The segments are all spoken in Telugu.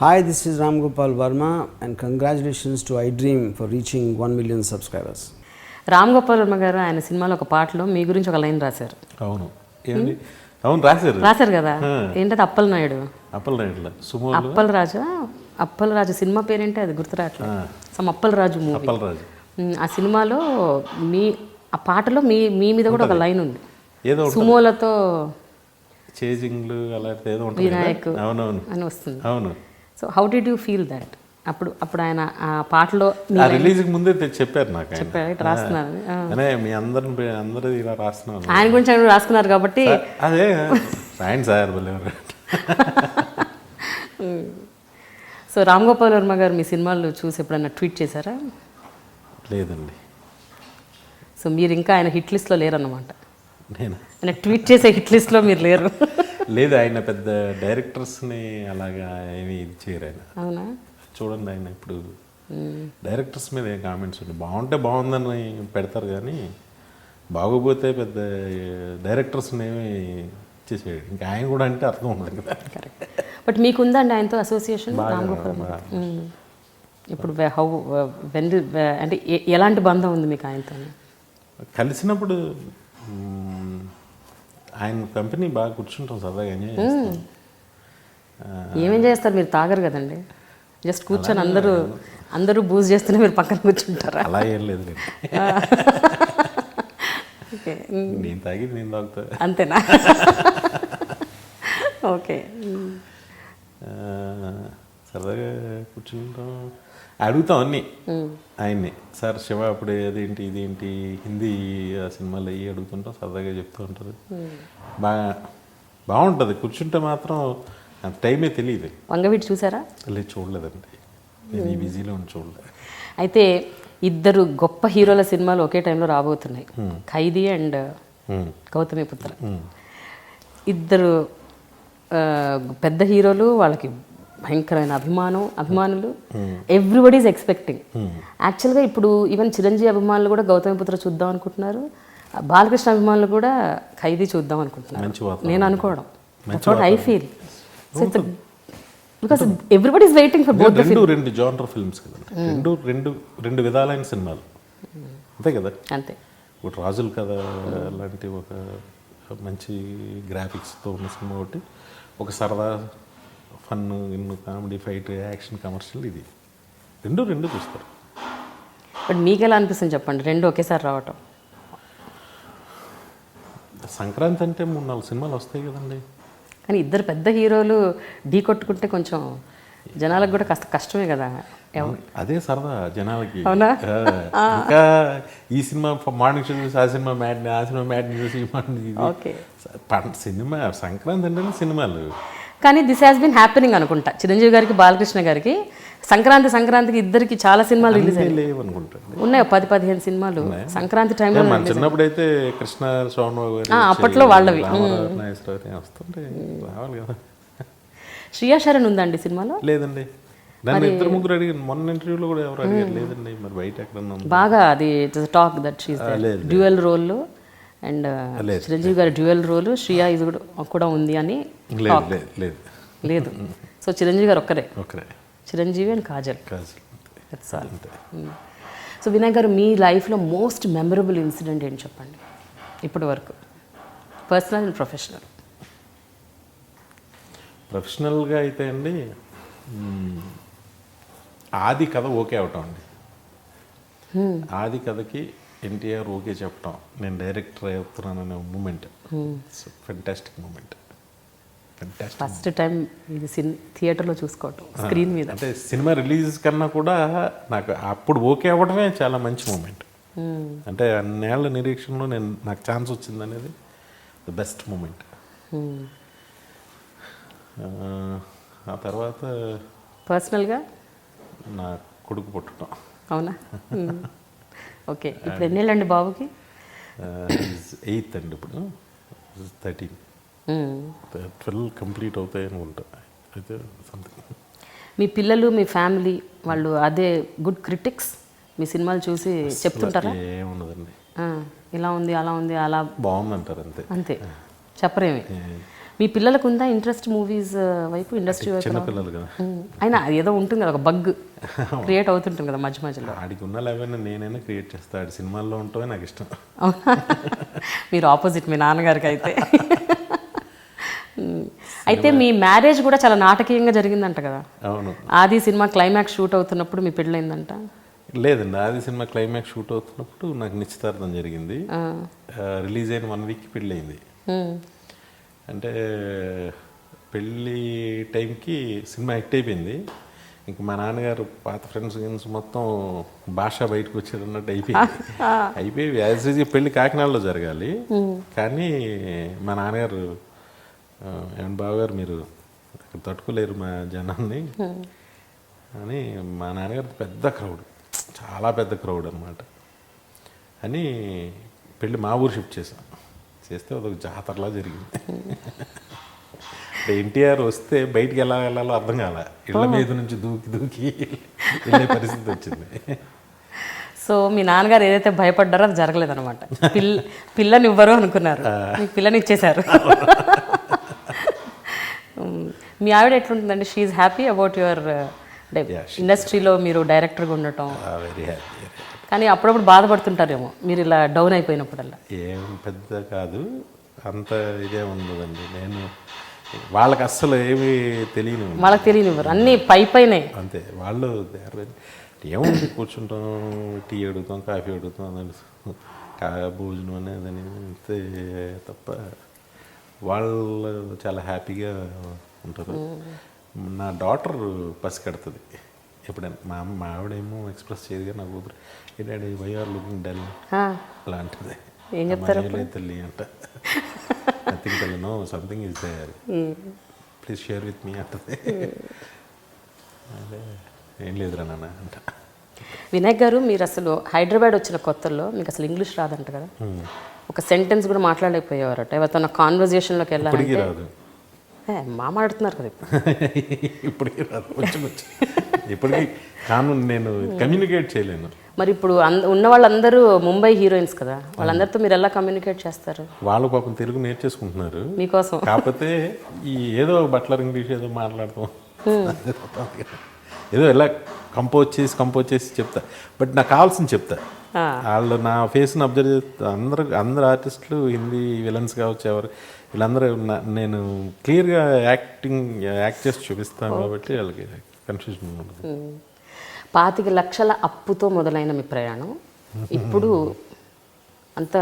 Hi, this is Ram Gopal Verma and congratulations to iDream for reaching 1 million subscribers. Ram Gopal Varma గారు ఆయన సినిమాలో ఒక పాటలో మీ గురించి ఒక లైన్ రాశారు. అవును ఏమండి అవును రాశారు కదా ఏంటది అప్పల్ నాయుడు అప్పల్ రాజు సినిమా పేరేంటి అది గుర్తురాట్లేదు. సమ్ అప్పల్ రాజు మూవీ. ఆ సినిమాలో ఆ పాటలో మీ మీద కూడా ఒక లైన్ ఉంది. ఏదో సుమోలతో చేజింగ్లు అలాంటిది ఏదో ఉంటుంది వినాయక్ అవునవును అని వస్తుంది. అవును. So how did you feel that? అప్పుడు ఆయన ఆ పాటలో రిలీజ్ ముందే చెప్పారు నాకు రాస్తున్నారు మీ అందరూ ఇలా రాస్తున్నారు ఆయన గురించి ఆయన రాసుకున్నారు కాబట్టి అదే రాయండి సార్. సో రామ్ గోపాల్ వర్మ గారు మీ సినిమాలు చూసి ఎప్పుడైనా ట్వీట్ చేశారా? లేదండి. సో మీరు ఇంకా ఆయన హిట్ లిస్ట్లో లేరన్నమాట. నేను ఆయన ట్వీట్ చేసే హిట్ లిస్ట్లో మీరు లేరు. లేదు, ఆయన పెద్ద డైరెక్టర్స్ని అలాగా ఏమి ఇది చేయరు ఆయన. అవునా? చూడండి ఆయన ఇప్పుడు డైరెక్టర్స్ మీద ఏం కామెంట్స్ ఉండే బాగుంటే బాగుందని పెడతారు కానీ బాగోపోతే పెద్ద డైరెక్టర్స్ని ఏమి చేసేయడు. ఇంకా ఆయన కూడా అంటే అర్థం ఉండదు కదా. కరెక్ట్. బట్ మీకుందండి ఆయనతో అసోసియేషన్? రామ్ గోపాల్ ఇప్పుడు అంటే ఎలాంటి బంధం ఉంది మీకు ఆయనతో? కలిసినప్పుడు ఆయన కంపెనీ బాగా కూర్చుంటాం, సరదాగా ఎంజాయ్ చేస్తాం. ఏమేం చేస్తారు? మీరు తాగరు కదండి, జస్ట్ కూర్చొని అందరూ బూజ్ చేస్తూనే మీరు పక్కన కూర్చుంటారా? అలా ఏం లేదు. నేను తాగి నేను తాగుతా అంతేనా? ఓకే. సరదాగా కూర్చుంటాం, అడుగుతాం అన్నీ ఆయన్ని. సార్ శివ అప్పుడు అదేంటి ఇదేంటి హిందీ సినిమాలు అయ్యి అడుగుతుంటాం, సరదాగా చెప్తూ ఉంటారు. బాగుంటుంది కూర్చుంటే మాత్రం టైమే తెలియదు. వంగవీటి చూసారా? లేదు, చూడలేదండి. నేను ఈ బిజీలో చూడలేదు. అయితే ఇద్దరు గొప్ప హీరోల సినిమాలు ఒకే టైంలో రాబోతున్నాయి, ఖైదీ అండ్ గౌతమిపుత్ర. ఇద్దరు పెద్ద హీరోలు, వాళ్ళకి భయంకరమైన అభిమానులు. Everybody is expecting. యాక్చువల్గా ఇప్పుడు ఈవెన్ చిరంజీవి అభిమానులు కూడా గౌతమిపుత్ర చూద్దాం అనుకుంటున్నారు, బాలకృష్ణ అభిమానులు కూడా ఖైదీ చూద్దాం అనుకుంటున్నారు. నేను అనుకోవడం I feel because everybody is waiting for both the films. రెండు జానర్ ఫిల్మ్స్ కదండి, రెండు విధాలైన సినిమాలు, అంతే కదా. అంతే. ఒకటి రాజుల కథ లాంటి ఒక మంచి గ్రాఫిక్స్తో ఉన్న సినిమా, ఒకటి ఒక సరదా fun comedy fight action commercial. ఇది రెండు చూస్తారు. బట్ మీకు ఎలా అనిపిస్తుంది చెప్పండి రెండు ఒకేసారి రావటం? సంక్రాంతి అంటే 3-4 సినిమాలు వస్తాయి కదండి. కానీ ఇద్దరు పెద్ద హీరోలు ఢీ కొట్టుకుంటే కొంచెం జనాలకు కూడా కాస్త కష్టమే కదా. అదే సరదా జనాలకి. అవునా? ఇంకా ఈ సినిమా మార్నింగ్ షో చూసి ఆ సినిమా మ్యాట్ చూసి ఓకే. సినిమా సంక్రాంతి అంటే సినిమాలు. కానీ దిస్ హ్యాస్ బీన్ హ్యాపెనింగ్ అనుకుంటా చిరంజీవి గారికి, బాలకృష్ణ గారికి. సంక్రాంతికి ఇద్దరికి చాలా సినిమాలు రిలీజ్ అయ్యాయి ఉన్నాయి, 10-15 సినిమాలు సంక్రాంతి టైంలో. చిన్నప్పుడు అయితే కృష్ణ అప్పట్లో వాళ్ళవి వస్తుంటే రావాలి కదా. శ్రియా శరణ్ ఉందండి సినిమాలో? లేదండి. నన్ను 2-3 అడిగారు మొన్న ఇంటర్వ్యూలో కూడా, ఎవరు అడిగారు? లేదండి. మరి బయట ఎక్కడ బాగా అది talk that she's dual role and Chiranjeevi గారి డ్యూయల్ రోల్, శ్రియా ఇది కూడా ఉంది అని. లేదు. సో చిరంజీవి గారు ఒక్కరే, చిరంజీవి అండ్ కాజల్. సో వినాయక్ గారు, మీ లైఫ్లో మోస్ట్ మెమరబుల్ ఇన్సిడెంట్ ఏంటి చెప్పండి ఇప్పటి వరకు, పర్సనల్ అండ్ ప్రొఫెషనల్? ప్రొఫెషనల్గా అయితే అండి, ఆది కథ ఓకే అవటం అండి. ఆది కథకి ఎన్టీఆర్ ఓకే చెప్పటం, నేను డైరెక్టర్ అవుతున్నాను అనే moment, fantastic moment. First time ఇది థియేటర్లో చూసుకోవటం, స్క్రీన్ మీద. అంటే సినిమా రిలీజ్ కన్నా కూడా నాకు అప్పుడు ఓకే అవ్వడమే చాలా మంచి మూమెంట్. అంటే అన్నేళ్ల నిరీక్షణలో నాకు ఛాన్స్ వచ్చింది అనేది ద బెస్ట్ మూమెంట్. ఆ తర్వాత పర్సనల్గా నా కొడుకు పుట్టడం. అవునా? ఓకే. ఇప్పుడు ఎన్నేళ్ళండి బాబుకి? 8th అండి. ఇప్పుడు 13. 12 కంప్లీట్ అవుతాయి అనుకుంటా. అయితే సంథింగ్. మీ పిల్లలు, మీ ఫ్యామిలీ వాళ్ళు అదే గుడ్ క్రిటిక్స్? మీ సినిమాలు చూసి చెప్తుంటారా? ఏమున్నదండి, ఇలా ఉంది అలా ఉంది అలా బాగుందంటారు అంతే. చెప్పరేమి. మీ పిల్లలకు ఉందా ఇంట్రెస్ట్ మూవీస్ వైపు, ఇండస్ట్రీ వైపు? చిన్నపిల్లలు కదా, అయినా అది ఏదో ఉంటుంది కదా, ఒక బగ్ క్రియేట్ అవుతుంటుంది కదా మధ్య మధ్యలో. ఆడికి ఉన్న లేవైనా నేనైనా క్రియేట్ చేస్తాను. ఆడి సినిమాల్లో ఉంటే నాకు ఇష్టం. అవునా? మీరు ఆపోజిట్ మీ నాన్నగారికి అయితే. అయితే మీ మ్యారేజ్ కూడా చాలా నాటకీయంగా జరిగిందంట కదా. అవును. ఆది సినిమా క్లైమాక్స్ షూట్ అవుతున్నప్పుడు మీ పెళ్ళైందంట. లేదండి, ఆది సినిమా క్లైమాక్స్ షూట్ అవుతున్నప్పుడు నాకు నిశ్చితార్థం జరిగింది. రిలీజ్ అయిన 1 వీక్ పెళ్ళయింది. అంటే పెళ్ళి టైంకి సినిమా హిట్ అయిపోయింది. ఇంక మా నాన్నగారు పాత ఫ్రెండ్స్ మొత్తం భాష బయటకు వచ్చారన్నట్టు అయిపోయి యాజ్ యూజువల్ పెళ్ళి కాకినాడలో జరగాలి. కానీ మా నాన్నగారు, ఏమంటే బావగారు మీరు అక్కడ తట్టుకోలేరు మా జనాన్ని అని, మా నాన్నగారు పెద్ద క్రౌడ్, చాలా పెద్ద క్రౌడ్ అనమాట అని పెళ్ళి మా ఊరు షిఫ్ట్ చేస్తే అదొక జాతరలా జరిగింది. ఎన్టీఆర్ వస్తే బయటికి ఎలా వెళ్ళాలో అర్థం కాల, ఇళ్ళ మీద నుంచి దూకి వెళ్ళే పరిస్థితి వచ్చింది. సో మీ నాన్నగారు ఏదైతే భయపడ్డారో అది జరగలేదన్నమాట. పిల్లనివ్వరు అనుకున్నారు, మీకు పిల్లని ఇచ్చేశారు. మీ ఆవిడ ఎట్లుంటుందండి? షీఈ్ హ్యాపీ అబౌట్ యువర్ ఇండస్ట్రీలో మీరు డైరెక్టర్గా ఉండటం. Very happy. కానీ అప్పుడప్పుడు బాధపడుతుంటారేమో మీరు ఇలా డౌన్ అయిపోయినప్పుడల్లా. ఏం పెద్ద కాదు, అంత ఇదే ఉండదండి. నేను వాళ్ళకి అస్సలు ఏమీ వాళ్ళకి తెలియనివ్వరు, అన్నీ పైనే అంతే. వాళ్ళు ఏముంది, కూర్చుంటాం, టీ అడుగుతాం, కాఫీ అడుగుతాం, భోజనం అనేది అంతే తప్ప వాళ్ళు చాలా హ్యాపీగా ఉంటారు. నా డాటర్ పసికడుతుంది ఎప్పుడైనా. మా ఆవిడేమో ఎక్స్ప్రెస్ చేయదు కానీ నా కూతురు, ఏంటంటే వై ఆర్ లుకింగ్ డల్ అలాంటిది. ఏం చెప్తారు తల్లి అంట, nothing tell, no something is there, please share with me అంటది. అదే ఏం లేదురా నాన్న అంట. వినాయక్ గారు, మీరు అసలు హైదరాబాద్ వచ్చిన కొత్తల్లో మీకు అసలు ఇంగ్లీష్ రాదంట కదా, ఒక సెంటెన్స్ కూడా మాట్లాడలేకపోయేవారట. ఎవరితో కాన్వర్జేషన్లోకి వెళ్ళాలంటే రాదు, మాట్లాడుతున్నారు కదా ఇప్పటికీ రాదు, ఇప్పటికీ కాను, నేను కమ్యూనికేట్ చేయలేను. మరి ఇప్పుడు ఉన్న వాళ్ళందరూ ముంబై హీరోయిన్స్ కదా, వాళ్ళందరితో మీరు ఎలా కమ్యూనికేట్ చేస్తారు? వాళ్ళు పాపం తెలుగు నేర్చేసుకుంటున్నారు మీకోసం. కాకపోతే ఈ ఏదో బట్లర్ ఇంగ్లీష్ ఏదో మాట్లాడతాం, ఏదో ఎలా కంపోజ్ చేసి చెప్తా. బట్ నాకు కావాల్సింది చెప్తా. వాళ్ళు నా ఫేస్ని అబ్జర్వ్ చేస్తా. అందరు ఆర్టిస్టులు హిందీ విలన్స్ కావచ్చు, ఎవరు వీళ్ళందరూ నేను క్లియర్గా యాక్ట్ చేసి చూపిస్తాను కాబట్టి వాళ్ళకి కన్ఫ్యూజన్ ఉండదు. 25 లక్షల అప్పుతో మొదలైన మీ ప్రయాణం ఇప్పుడు అంత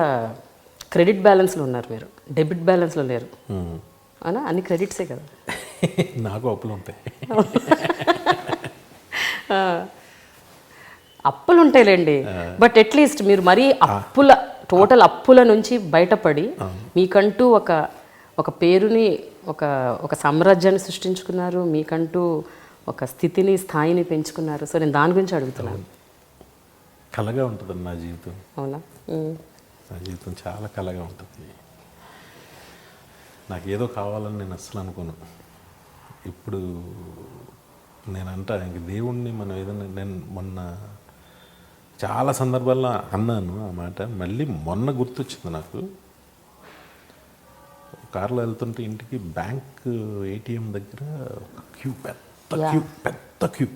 క్రెడిట్ బ్యాలెన్స్లో ఉన్నారు మీరు, డెబిట్ బ్యాలెన్స్లో లేరు అవునా? అన్ని క్రెడిట్సే కదా. నాకు అప్పులు ఉంటాయి. అప్పులు ఉంటాయిలేండి, బట్ అట్లీస్ట్ మీరు మరీ టోటల్ అప్పుల నుంచి బయటపడి మీకంటూ ఒక పేరుని, ఒక సామ్రాజ్యాన్ని సృష్టించుకున్నారు, మీకంటూ ఒక స్థితిని, స్థాయిని పెంచుకున్నారు. సో నేను దాని గురించి అడుగుతున్నాను. కలగా ఉంటుంది నా జీవితం. అవునా? నా జీవితం చాలా కలగా ఉంటుంది. నాకు ఏదో కావాలని నేను అస్సలు అనుకోను. ఇప్పుడు నేనంటా ఇంక దేవుణ్ణి మనం ఏదైనా, నేను మొన్న చాలా సందర్భాల్లో అన్నాను ఆ మాట, మళ్ళీ మొన్న గుర్తొచ్చింది నాకు. కారులో వెళ్తుంటే ఇంటికి బ్యాంక్ ఏటీఎం దగ్గర ఒక క్యూ, పెద్ద క్యూ,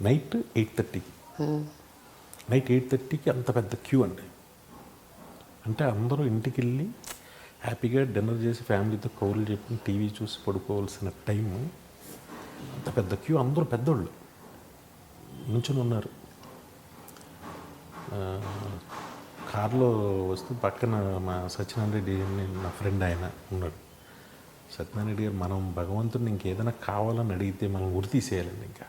నైట్ 8:30కి, నైట్ 8:30కి అంత పెద్ద క్యూ అండి. అంటే అందరూ ఇంటికి వెళ్ళి హ్యాపీగా డిన్నర్ చేసి ఫ్యామిలీతో కౌరులు చెప్పి టీవీ చూసి పడుకోవాల్సిన టైము, అంత పెద్ద క్యూ, అందరూ పెద్దోళ్ళు నుంచుని ఉన్నారు. కారులో వస్తూ పక్కన మా సత్యనారాయణ రెడ్డి అని నా ఫ్రెండ్ ఆయన ఉన్నాడు. సత్యనారాయణ రెడ్డి గారు, మనం భగవంతుడిని ఇంకేదైనా కావాలని అడిగితే మనం గురి తీసేయాలండి, ఇంకా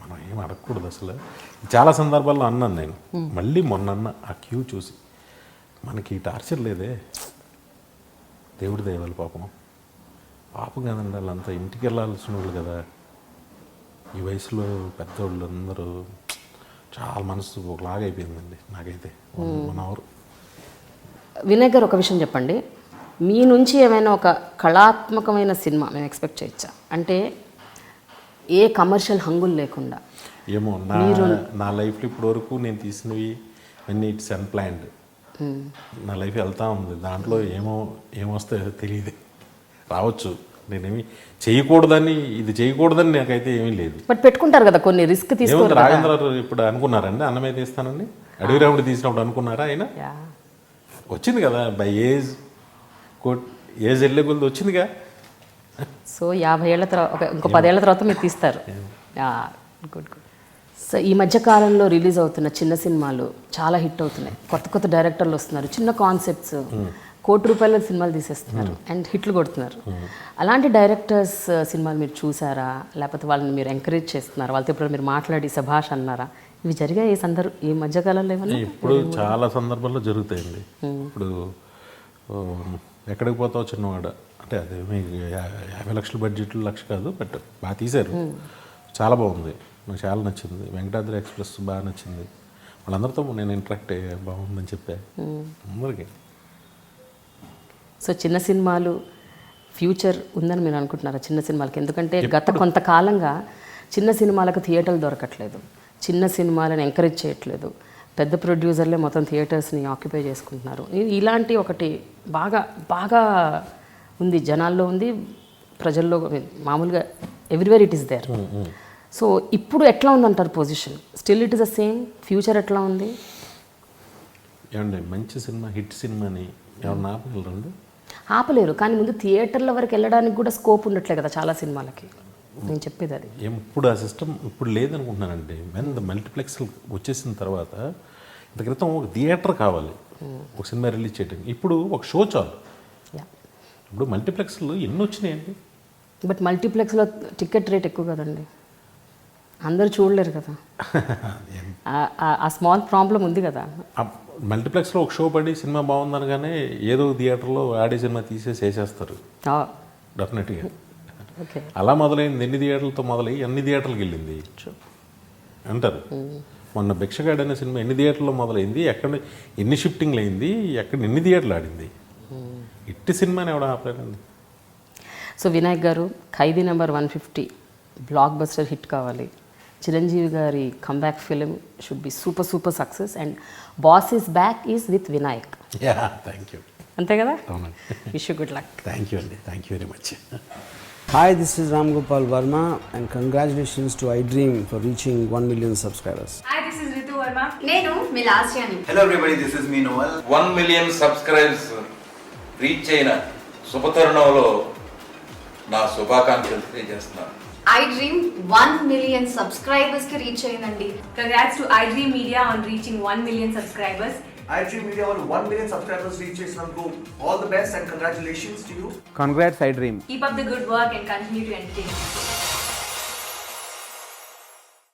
మనం ఏం అడగకూడదు అసలు. చాలా సందర్భాల్లో అన్నాను నేను, మళ్ళీ మొన్న ఆ క్యూ చూసి మనకి టార్చర్ లేదే, దేవుడి దయవల్ల పాపం కదండి, వాళ్ళంతా ఇంటికి వెళ్ళాల్సిన వాళ్ళు కదా. ఈ వయసులో పెద్దవాళ్ళు అందరూ చాలా మనసు ఒకలాగా అయిపోయిందండి నాకైతే 1 అవర్. వినయ్ గారు, ఒక విషయం చెప్పండి, మీ నుంచి ఏమైనా ఒక కళాత్మకమైన సినిమా మేము ఎక్స్పెక్ట్ చేయొచ్చా? అంటే ఏ కమర్షియల్ హంగులు లేకుండా. ఏమో నా లైఫ్లో ఇప్పటి వరకు నేను తీసినవి అన్నీ ఇట్స్ అన్ప్లాన్డ్. నా లైఫ్ వెళ్తా ఉంది, దాంట్లో ఏమొస్తాయో తెలియదు, రావచ్చు. నేనేమి చేయకూడదని, ఇది చేయకూడదని నాకైతే ఏమీ లేదు. బట్ పెట్టుకుంటారు కదా కొన్ని రిస్క్ ఏముంది, తీసుకోరు. రాజేంద్ర ఇప్పుడు అనుకున్నారండి అన్నమే తీస్తానండి, అడవి రాముడు తీసినప్పుడు అనుకున్నారా ఆయన? వచ్చింది కదా, బై ఏజ్ వెళ్ళే కొద్ది వచ్చిందిగా. సో 50 ఏళ్ల తర్వాత, ఇంకో 10 ఏళ్ల తర్వాత మీరు తీస్తారు. Good good. సో ఈ మధ్య కాలంలో రిలీజ్ అవుతున్న చిన్న సినిమాలు చాలా హిట్ అవుతున్నాయి. కొత్త కొత్త డైరెక్టర్లు వస్తున్నారు, చిన్న కాన్సెప్ట్స్, ₹1,00,00,000 సినిమాలు తీసేస్తున్నారు అండ్ హిట్లు కొడుతున్నారు. అలాంటి డైరెక్టర్స్ సినిమాలు మీరు చూసారా? లేకపోతే వాళ్ళని మీరు ఎంకరేజ్ చేస్తున్నారా? వాళ్ళతో ఇప్పుడు మీరు మాట్లాడి సభాష్ అన్నారా? ఇవి జరిగాయి ఈ మధ్యకాలంలో ఏమన్నా? ఇప్పుడు చాలా సందర్భాల్లో జరుగుతాయండి. ఇప్పుడు ఎక్కడికి పోతావు చిన్నవాడు అంటే అదే మీకు 50 లక్షల బడ్జెట్లు, 1,00,000 కాదు, బట్ బాగా తీశారు, చాలా బాగుంది, నాకు చాలా నచ్చింది. వెంకటాద్రి ఎక్స్ప్రెస్ బాగా నచ్చింది, వాళ్ళందరితో నేను ఇంటరాక్ట్ అయ్యా, బాగుందని చెప్పా అందరికీ. సో చిన్న సినిమాలు ఫ్యూచర్ ఉందని మీరు అనుకుంటున్నారా చిన్న సినిమాలకి? ఎందుకంటే గత కొంతకాలంగా చిన్న సినిమాలకు థియేటర్లు దొరకట్లేదు, చిన్న సినిమాలను ఎంకరేజ్ చేయట్లేదు, పెద్ద ప్రొడ్యూసర్లే మొత్తం థియేటర్స్ని ఆక్యుపై చేసుకుంటున్నారు. ఇలాంటి ఒకటి బాగా బాగా ఉంది, జనాల్లో ఉంది, ప్రజల్లో, మామూలుగా everywhere it is there. So ఇప్పుడు ఎట్లా ఉందంటారు position? Still it is the same? Future ఎట్లా ఉంది? ఏమండి, మంచి సినిమా, హిట్ సినిమాని ఎవరు ఆపగలరండి? ఆపలేరు, కానీ ముందు థియేటర్ల వరకు వెళ్ళడానికి కూడా స్కోప్ ఉండట్లే కదా చాలా సినిమాలకి, నేను చెప్పేది అది. ఇప్పుడు ఆ సిస్టమ్ ఇప్పుడు లేదనుకుంటున్నానండి. వెన్ ద మల్టీప్లెక్స్ వచ్చేసిన తర్వాత, ఇంత క్రితం ఒక థియేటర్ కావాలి ఒక సినిమా రిలీజ్ చేయడానికి, ఇప్పుడు ఒక షో చాలు. ఇప్పుడు మల్టీప్లెక్స్లు ఎన్ని వచ్చినాయండి? బట్ మల్టీప్లెక్స్లో టికెట్ రేట్ ఎక్కువ కదండి, అందరూ చూడలేరు కదా, ఆ స్మాల్ ప్రాబ్లం ఉంది కదా. మల్టీప్లెక్స్లో ఒక షో పడి సినిమా బాగుందనగానే ఏదో థియేటర్లో ఆడే సినిమా తీసేసి వేసేస్తారు డెఫినెట్గా. అలా మొదలైంది, ఎన్ని థియేటర్లతో మొదలై అన్ని థియేటర్లకు వెళ్ళింది అంటారు. మొన్న భిక్షగాడు అనే సినిమా ఎన్ని థియేటర్లో మొదలైంది, ఎక్కడ ఎన్ని షిఫ్టింగ్లు అయింది, ఎక్కడ ఎన్ని థియేటర్లు ఆడింది, ఇట్టి సినిమాని ఎవడ ఆపలేదండి. So Vinayak garu, Khaidi number 150 blockbuster hit కావాలి, చిరంజీవి గారి comeback film should be super super success, and boss is back is with Vinayak. Thank you. అంతే కదా, wish you good luck. Thank you అండి, thank you very much. Hi, this is Ram Gopal Verma and congratulations to iDream for reaching 1 million subscribers. Hi, this is Ritu Verma. నేను మీ లాస్యాని. Hello everybody, this is me Noel. 1 million subscribers reach అయిన శుభతరుణంలో నా శుభాకాంక్షలు తెలియజేస్తున్నాను. iDream 1 million subscribers కి రీచ్ అయిందండి. Congrats to iDream Media on reaching 1 million subscribers. iDream Media వాళ్ళు 1 million subscribers reach చేసినందుకు all the best and congratulations to you. Congrats iDream. Keep up the good work and continue to entertain.